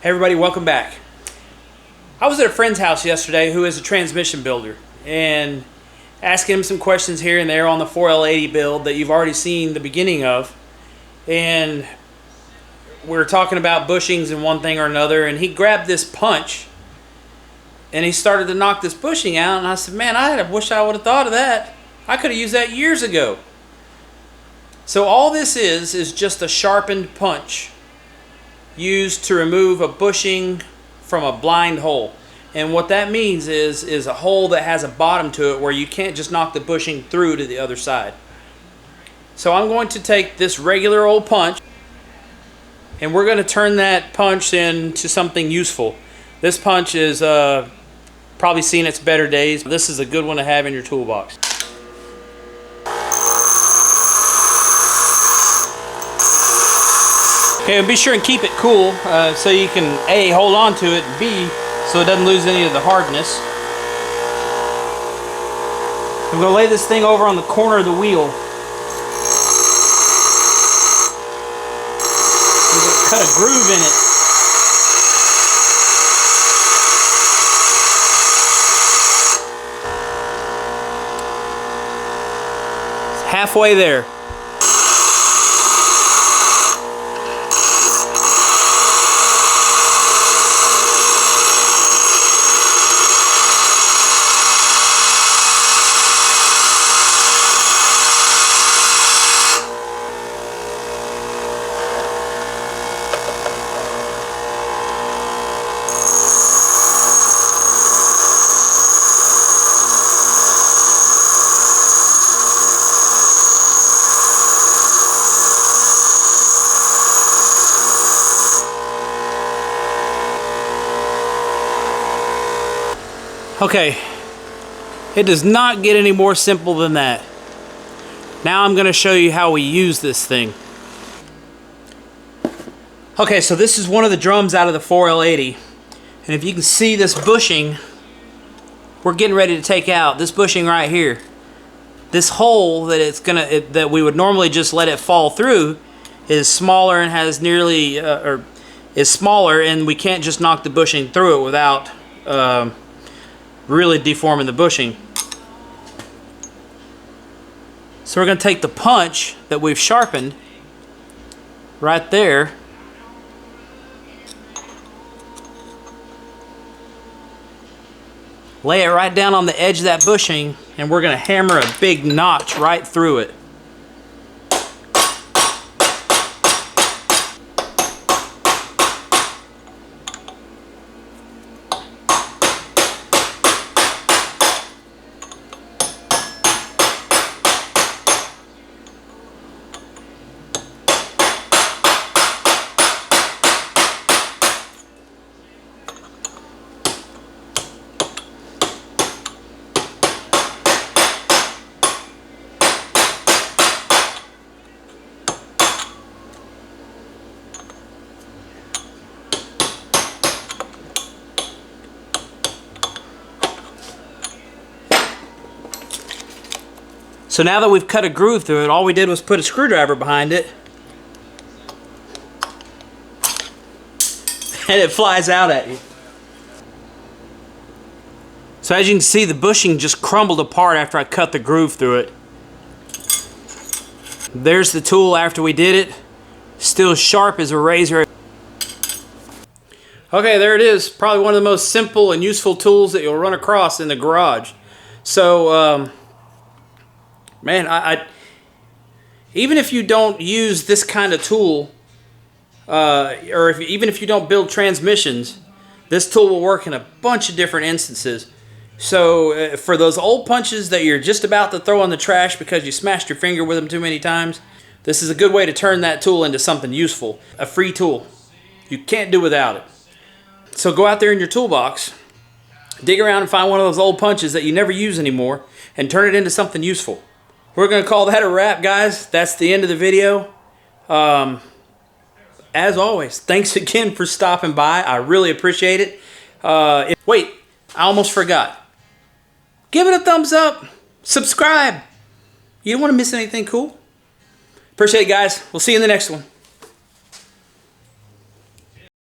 Hey everybody, welcome back. I was at a friend's house yesterday who is a transmission builder and asking him some questions here and there on the 4L80 build that you've already seen the beginning of. And we were talking about bushings and one thing or another, and he grabbed this punch and he started to knock this bushing out, and I said, man, I wish I would have thought of that. I could have used that years ago. So all this is just a sharpened punch used to remove a bushing from a blind hole. And what that means is a hole that has a bottom to it where you can't just knock the bushing through to the other side. So I'm going to take this regular old punch and we're going to turn that punch into something useful. This punch is probably seen its better days. This is a good one to have in your toolbox. Okay, and be sure and keep it cool so you can A, hold on to it, and B, so it doesn't lose any of the hardness. I'm going to lay this thing over on the corner of the wheel. I'm going to cut a groove in it. It's halfway there. Okay, it does not get any more simple than that. Now I'm going to show you how we use this thing. Okay, so this is one of the drums out of the 4L80. And if you can see this bushing, we're getting ready to take out this bushing right here. This hole that we would normally just let it fall through is smaller and has nearly, is smaller, and we can't just knock the bushing through it without really deforming the bushing. So we're going to take the punch that we've sharpened right there, lay it right down on the edge of that bushing, and we're going to hammer a big notch right through it. So now that we've cut a groove through it, all we did was put a screwdriver behind it and it flies out at you. So as you can see, the bushing just crumbled apart after I cut the groove through it. There's the tool after we did it. Still sharp as a razor. Okay, there it is. Probably one of the most simple and useful tools that you'll run across in the garage. So, man, even if you don't use this kind of tool, or even if you don't build transmissions, this tool will work in a bunch of different instances. So for those old punches that you're just about to throw in the trash because you smashed your finger with them too many times, this is a good way to turn that tool into something useful. A free tool. You can't do without it. So go out there in your toolbox, dig around and find one of those old punches that you never use anymore, and turn it into something useful. We're going to call that a wrap, guys. That's the end of the video. As always, thanks again for stopping by. I really appreciate it. Wait, I almost forgot. Give it a thumbs up. Subscribe. You don't want to miss anything cool. Appreciate it, guys. We'll see you in the next one.